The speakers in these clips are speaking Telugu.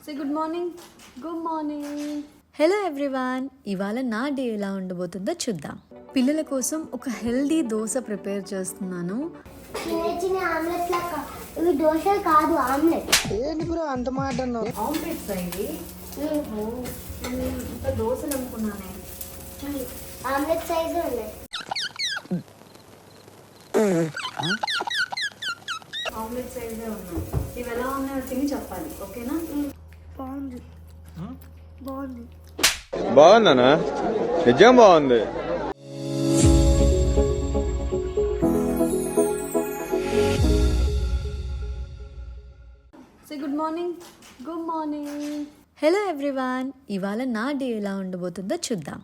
Say good morning. Good morning. Hello everyone, ఇవాళ నా డే ఎలా ఉండబోతుందో చూద్దాం. పిల్లల కోసం ఒక హెల్దీ దోశ ప్రిపేర్ చేస్తున్నాను. ఇవి దోశలు కాదు, ఆమ్లెట్. ఏంటి బ్రో అంత మాట అన్నావు? ఆమ్లెట్స్ అయ్యి ఇంకా దోశలు అనుకున్నానే. ఆమ్లెట్ సైజు ఉన్నాయి. ఆమ్లెట్ సైజే ఉన్నాయి. ఇవి ఎలా ఉన్నాయో తిని చెప్పాలి, ఓకేనా? బాగుంది. బాగుంది. బాగుందనా? నిజం బాగుంది. Say good morning. Good morning. Hello everyone, ఇవాళ నా డే ఎలా ఉండబోతుందో చూద్దాం.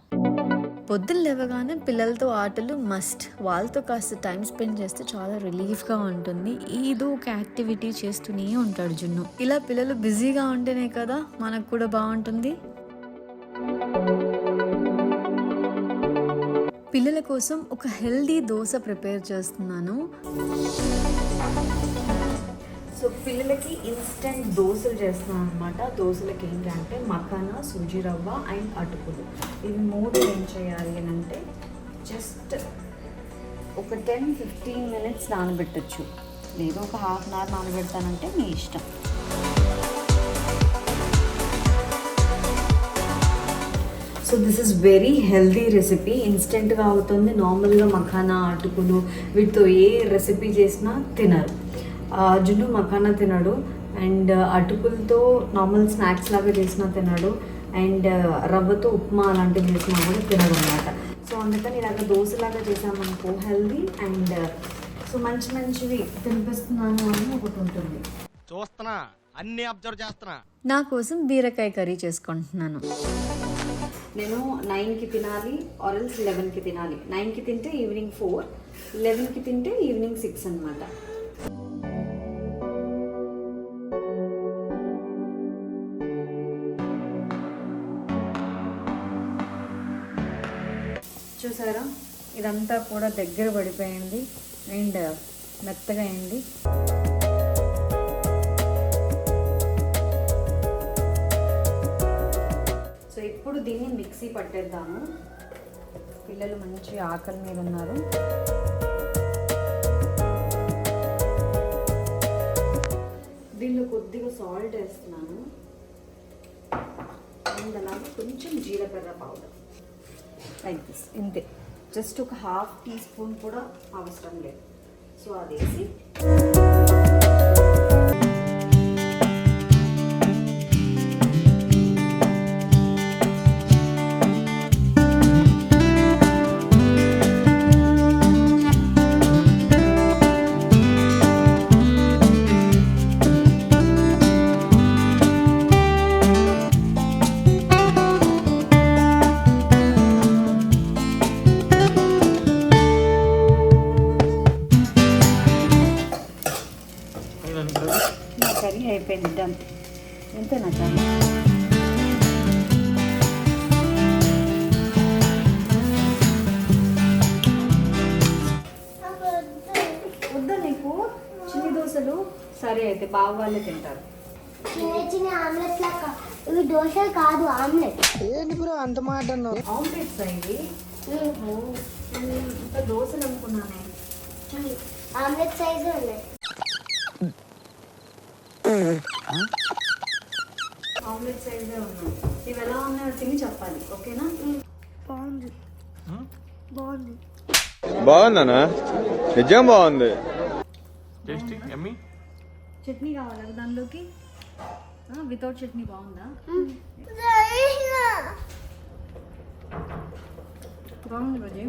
పొద్దున్న లేవగానే పిల్లలతో ఆటలు మస్ట్. వాళ్ళతో కాస్త టైం స్పెండ్ చేస్తే చాలా రిలీఫ్గా ఉంటుంది. ఏదో ఒక యాక్టివిటీ చేస్తూనే ఉంటాడు జున్ను. ఇలా పిల్లలు బిజీగా ఉంటేనే కదా మనకు కూడా బాగుంటుంది. పిల్లల కోసం ఒక హెల్దీ దోశ ప్రిపేర్ చేస్తున్నాను. సో పిల్లలకి ఇన్స్టెంట్ దోశలు చేస్తున్నాను అనమాట. దోశలకి ఏంటంటే మఖానా, సూజీ రవ్వ అండ్ అటుకులు, ఇవి మూడు ఏం చేయాలి అని అంటే జస్ట్ ఒక 10-15 minutes నానబెట్టచ్చు, లేదా ఒక హాఫ్ అన్ అవర్ నానబెడతానంటే మీ ఇష్టం. So this is very healthy recipe. ఇన్స్టెంట్గా అవుతుంది. నార్మల్గా మఖానా, అటుకులు వీటితో ఏ రెసిపీ చేసినా తినరు. జున్ను మఖానా తినడు, అండ్ అటుకులతో నార్మల్ స్నాక్స్ లాగా చేసినా తినడు, అండ్ రవ్వతో ఉప్మా అలాంటివి చేసినా కూడా తినడు అనమాట. సో అందుకని ఇలాగ దోశలాగా చేసామనుకో హెల్దీ, అండ్ సో మంచి మంచివి తినిపిస్తున్నాను అని ఒకటి ఉంటుంది. చూస్తున్నా, అన్ని అబ్జర్వ్ చేస్తున్నా. నా కోసం బీరకాయ కర్రీ చేసుకుంటున్నాను. నేను 9కి తినాలి, ఆరెల్స్ 11కి తినాలి. 9కి తింటే ఈవినింగ్ 4, 11కి తింటే ఈవినింగ్ 6 అనమాట. చూసారా, ఇదంతా కూడా దగ్గర పడిపోయింది అండ్ మెత్తగా అయింది. సో ఇప్పుడు దీన్ని మిక్సీ పట్టేద్దాము. పిల్లలు మంచి ఆకలి మీద ఉన్నారు. దీనిలో కొద్దిగా సాల్ట్ వేస్తున్నాను అండ్ అలాగే కొంచెం జీలకర్ర పౌడర్, లైక్ దిస్. ఇంతే, జస్ట్ ఒక ½ టీ స్పూన్ కూడా అవసరం లేదు. సో అది వేసి నా కర్రీ అయిపోయింది. డన్. ఎంతేనా కర్రీ? వద్దా నీకు చిన్ని దోశలు? సరే అయితే బావ వాళ్ళే తింటారు. చిన్న ఆమ్లెట్ లాగా. ఇవి దోశలు కాదు, ఆమ్లెట్. ఏంటి బ్రో అంత మాట అన్నావు? ఆమ్లెట్స్ అయ్యి ఇంకా దోశలు అనుకున్నానే. ఆమ్లెట్ సైజు ఉన్నాయి. ఆమ్లెట్ సైజే ఉన్నాయి. ఇవి ఎలా ఉన్నాయో తిని చెప్పాలి, ఓకేనా? బాగుంది. బాగుంది. బాగుందనా? నిజం బాగుంది. టేస్టీ, యమ్మీ. చట్నీ కావాలా దానిలోకి? వితౌట్ చట్నీ బాగుందా? బాగుంది రోజు.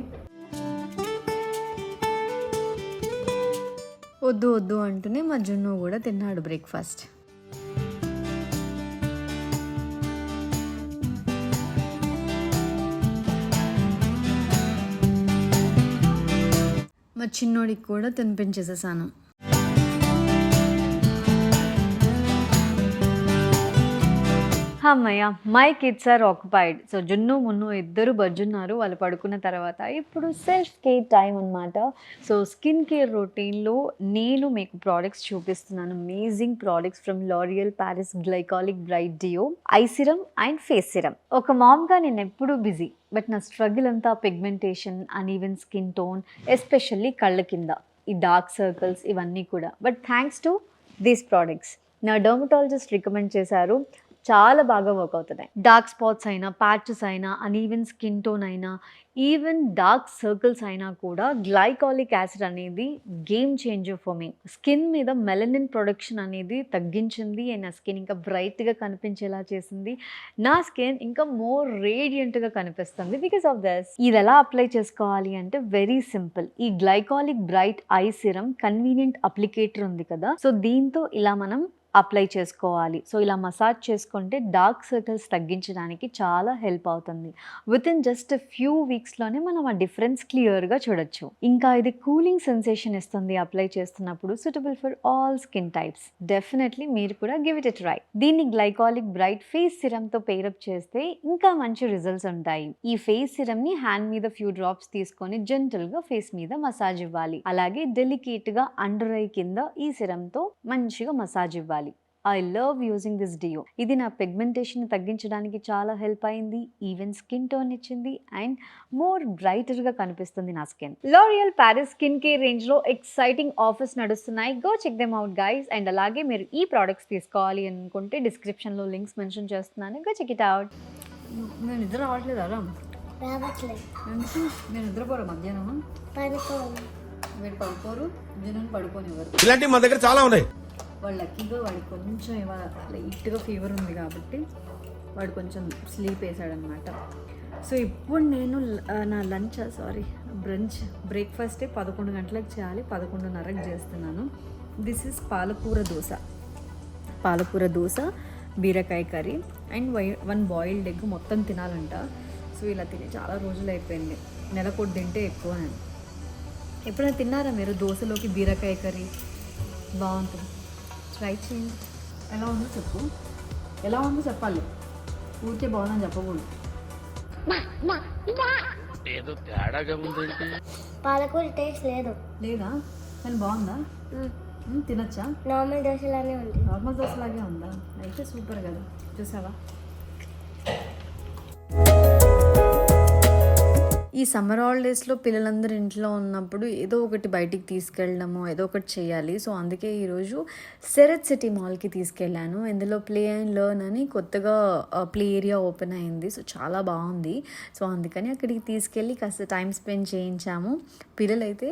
వద్దు వద్దు అంటూనే మా జున్ను కూడా తిన్నాడు బ్రేక్ఫాస్ట్. మా చిన్నోడికి కూడా తినిపించేసేసాను. అమ్మయ్య, my kids are occupied. So Junnu Munnu ఇద్దరు బజ్జున్నారు. వాళ్ళు పడుకున్న తర్వాత ఇప్పుడు సెల్ఫ్ కేర్ టైం అనమాట. సో స్కిన్ కేర్ రొటీన్లో నేను మీకు ప్రోడక్ట్స్ చూపిస్తున్నాను. Amazing products from L'Oreal Paris glycolic bright duo, eye serum and face serum. ఒక మామ్గా నేను ఎప్పుడూ బిజీ, బట్ నా స్ట్రగుల్ అంతా pigmentation, uneven skin tone, especially కళ్ళ కింద ఈ డార్క్ సర్కిల్స్ ఇవన్నీ కూడా. But thanks to these products నా డర్మటాలజిస్ట్ రికమెండ్ చేశారు. చాలా బాగా వర్క్ అవుతున్నాయి. డార్క్ స్పాట్స్ అయినా, ప్యాచెస్ అయినా, అన్ఈవెన్ స్కిన్ టోన్ అయినా, ఈవెన్ డార్క్ సర్కిల్స్ అయినా కూడా గ్లైకాలిక్ యాసిడ్ అనేది game changer for me. Skin మీద మెలనిన్ ప్రొడక్షన్ అనేది తగ్గించింది అండ్ నా స్కిన్ ఇంకా బ్రైట్గా కనిపించేలా చేసింది. నా స్కిన్ ఇంకా మోర్ రేడియంట్గా కనిపిస్తుంది బికాస్ ఆఫ్ దిస్. ఇది ఎలా అప్లై చేసుకోవాలి అంటే వెరీ సింపుల్. ఈ glycolic bright I serum convenient applicator ఉంది కదా, సో దీంతో ఇలా మనం అప్లై చేసుకోవాలి. సో ఇలా మసాజ్ చేసుకుంటే డార్క్ సర్కిల్స్ తగ్గించడానికి చాలా హెల్ప్ అవుతుంది. విత్ ఇన్ జస్ట్ ఫ్యూ వీక్స్లోనే మనం ఆ డిఫరెన్స్ క్లియర్గా చూడొచ్చు. ఇంకా ఇది కూలింగ్ సెన్సేషన్ ఇస్తుంది అప్లై చేస్తున్నప్పుడు, suitable for all skin types. Definitely మీరు కూడా గివ్ ఇట్ ఎ ట్రై. దీన్ని గ్లైకాలిక్ బ్రైట్ ఫేస్ సిరమ్తో పేరప్ చేస్తే ఇంకా మంచి రిజల్ట్స్ ఉంటాయి. ఈ ఫేస్ సిరమ్ని హ్యాండ్ మీద ఫ్యూ డ్రాప్స్ తీసుకొని జెంటల్గా ఫేస్ మీద మసాజ్ ఇవ్వాలి. అలాగే డెలికేట్గా అండర్ ఐ కింద ఈ సిరమ్తో మంచిగా మసాజ్ ఇవ్వాలి. I love using this duo. ఇది నా పిగ్మెంటేషన్ తగ్గించడానికి చాలా హెల్ప్ అయింది. ఈవెన్ స్కిన్ టోన్ ఇచ్చింది అండ్ మోర్ బ్రైటర్గా కనిపిస్తుంది నా skin. L'Oreal Paris skin care రేంజ్లో ఎక్సైటింగ్ ఆఫర్స్ నడుస్తున్నాయి. Go check them out guys. And అలాగే మీరు ఈ ప్రోడక్ట్స్ తీసుకోవాలి అనుకుంటే డిస్క్రిప్షన్లో లింక్స్ మెన్షన్ చేస్తున్నాను. Go check it out. నేను నిద్ర రావట్లేదా? రావట్లేదు. ఎందుకు? నేను నిద్రపోరా మధ్యాహ్నం? పడుకోవాలి. మీరు పడుకోరు, జనం పడుకోనివ్వరు. ఇలాంటివి మా దగ్గర చాలా ఉన్నాయి. వాడు లక్కీగా వాడికి కొంచెం ఇవాళ లైట్గా ఫీవర్ ఉంది కాబట్టి వాడు కొంచెం స్లీప్ వేసాడనమాట. సో ఇప్పుడు నేను నా బ్రేక్ఫాస్టే 11 గంటలకు చేయాలి, 11:30కి చేస్తున్నాను. దిస్ ఈజ్ పాలకూర దోశ, బీరకాయ కర్రీ అండ్ 1 బాయిల్డ్ ఎగ్ మొత్తం తినాలంట. సో ఇలా తిని చాలా రోజులు అయిపోయింది. నెలకొట్టి తింటే ఎక్కువ. నేను ఎప్పుడైనా తిన్నారా మీరు దోశలోకి బీరకాయ కర్రీ? బాగుంటుంది, ట్రై చేయండి. ఎలా ఉందో చెప్పు. ఎలా ఉందో చెప్పాలి, ఊరికే బాగుందని చెప్పకూడదు. ఏదో తేడాగా ఉందంటే పాలకూర టేస్ట్ లేదు. లేదా? కానీ బాగుందా? తినచ్చా? నార్మల్ దోశలానే ఉంది. నార్మల్ దోశలాగే ఉందా? అయితే సూపర్ కదా. చూసావా? ఈ సమ్మర్ హాలిడేస్లో పిల్లలందరూ ఇంట్లో ఉన్నప్పుడు ఏదో ఒకటి బయటికి తీసుకెళ్ళడము, ఏదో ఒకటి చేయాలి. సో అందుకే ఈరోజు సెరెత్ సిటీ మాల్కి తీసుకెళ్ళాను. ఇందులో ప్లే అండ్ లెర్న్ అని కొత్తగా ప్లే ఏరియా ఓపెన్ అయింది. సో చాలా బాగుంది. సో అందుకని అక్కడికి తీసుకెళ్ళి కాస్త టైం స్పెండ్ చేయించాము. పిల్లలైతే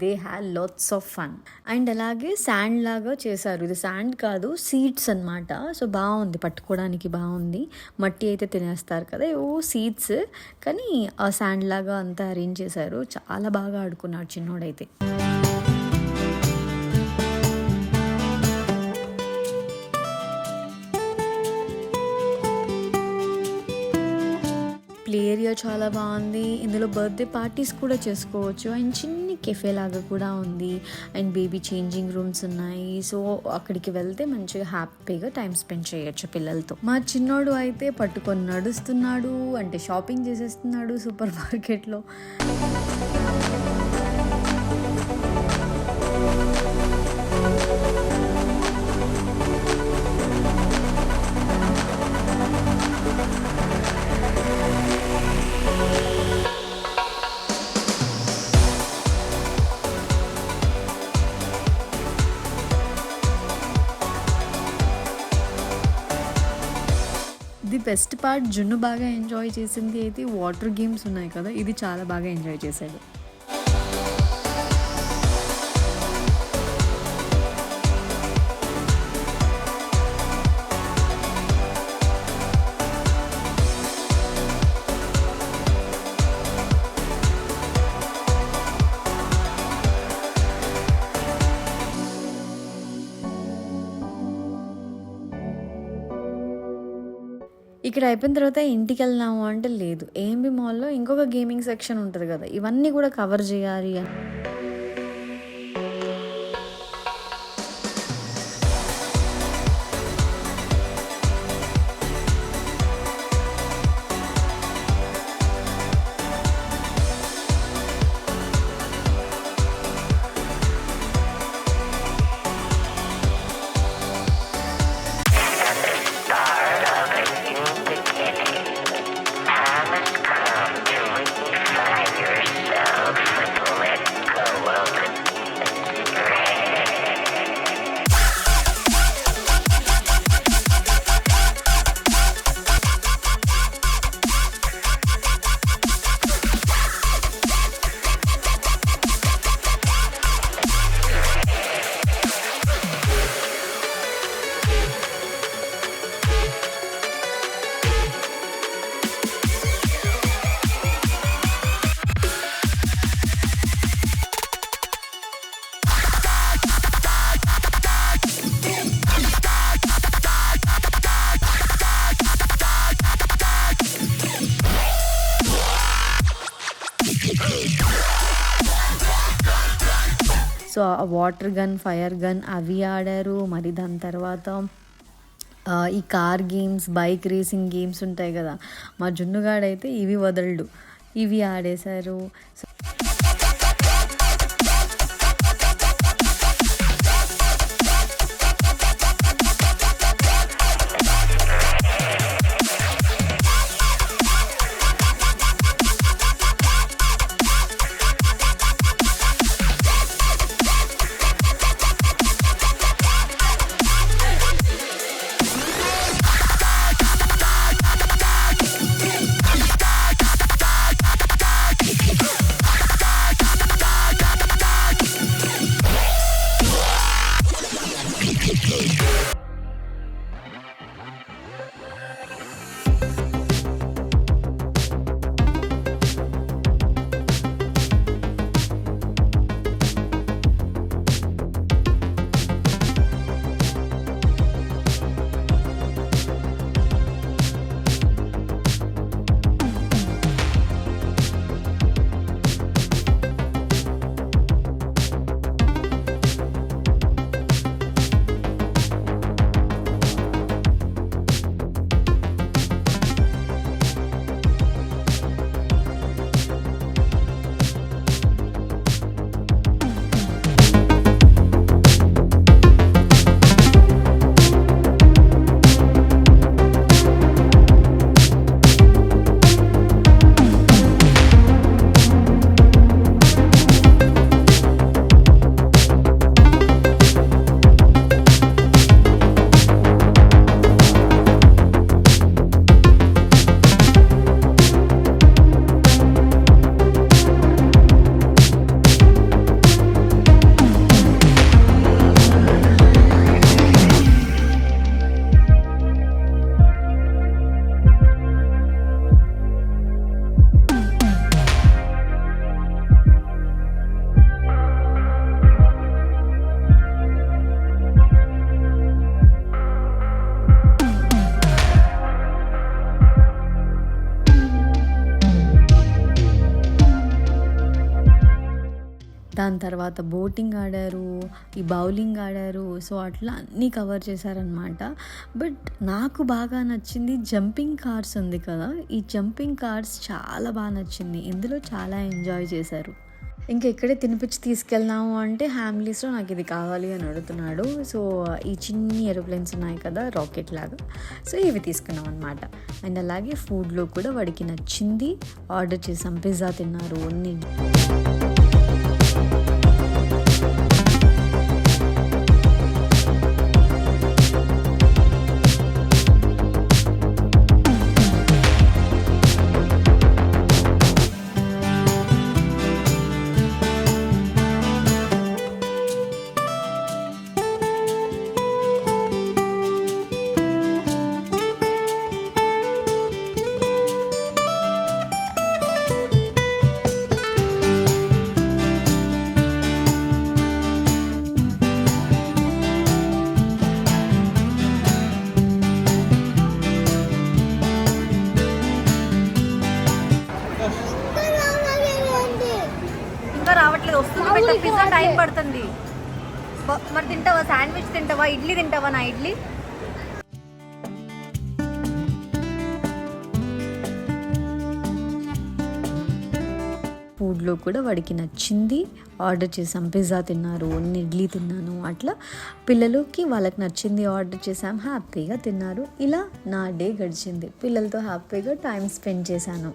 they had lots of fun. And అలాగే శాండ్ లాగా చేశారు. ఇది శాండ్ కాదు, సీడ్స్ అనమాట. సో బాగుంది, పట్టుకోవడానికి బాగుంది. మట్టి అయితే తినేస్తారు కదా, సీడ్స్, కానీ ఆ శాండ్ లాగా అంతా అరేంజ్ చేశారు. చాలా బాగా ఆడుకున్నాడు చిన్నోడైతే. ప్లే ఏరియా చాలా బాగుంది. ఇందులో బర్త్డే పార్టీస్ కూడా చేసుకోవచ్చు. అండ్ చిన్న కెఫే లాగా కూడా ఉంది. అండ్ బేబీ చేంజింగ్ రూమ్స్ ఉన్నాయి. సో అక్కడికి వెళ్తే మంచిగా హ్యాపీగా టైం స్పెండ్ చేయొచ్చు పిల్లలతో. మా చిన్నోడు అయితే పట్టుకొని నడుస్తున్నాడు, అంటే షాపింగ్ చేసేస్తున్నాడు సూపర్ మార్కెట్లో. ది బెస్ట్ పార్ట్, జున్ను బాగా ఎంజాయ్ చేసింది అయితే వాటర్ గేమ్స్ ఉన్నాయి కదా, ఇది చాలా బాగా ఎంజాయ్ చేశాడు. ఇక్కడ అయిపోయిన తర్వాత ఇంటికి వెళ్దాము అంటే లేదు, ఏఎంబి మాల్లో ఇంకొక గేమింగ్ సెక్షన్ ఉంటుంది కదా, ఇవన్నీ కూడా కవర్ చేయాలి అని. సో ఆ వాటర్ గన్, ఫైర్ గన్ అవి ఆడారు. మరి దాని తర్వాత ఈ car games, bike racing games ఉంటాయి కదా, మా జున్నుగాడైతే ఇవి వదలడు, ఇవి ఆడేశారు. సో దాని తర్వాత బోటింగ్ ఆడారు, ఈ బౌలింగ్ ఆడారు. సో అట్లా అన్నీ కవర్ చేశారనమాట. బట్ నాకు బాగా నచ్చింది జంపింగ్ కార్స్ ఉంది కదా, ఈ జంపింగ్ కార్స్ చాలా బాగా నచ్చింది. ఇందులో చాలా ఎంజాయ్ చేశారు. ఇంకా ఇక్కడే తినిపించి తీసుకెళ్దాము అంటే హ్యామ్లీస్లో నాకు ఇది కావాలి అని అడుగుతున్నాడు. సో ఈ చిన్ని ఏరోప్లేన్స్ ఉన్నాయి కదా రాకెట్ లాగా, సో ఇవి తీసుకున్నాం అనమాట. అండ్ అలాగే ఫుడ్లో కూడా వాడికి నచ్చింది ఆర్డర్ చేసాం. పిజ్జా తిన్నారు. రావట్లేదు, వస్తుంది. పిజ్జా టైం పడుతుంది. మరి తింటావా? శాండ్విచ్ తింటావా? ఇడ్లీ తింటావా? నా ఇడ్లీ. ఫుడ్లో కూడా వాడికి నచ్చింది ఆర్డర్ చేసాం. పిజ్జా తిన్నారు, ఇడ్లీ తిన్నాను. అట్లా పిల్లలకి వాళ్ళకి నచ్చింది ఆర్డర్ చేసాం, హ్యాపీగా తిన్నారు. ఇలా నా డే గడిచింది. పిల్లలతో హ్యాపీగా టైం స్పెండ్ చేశాను.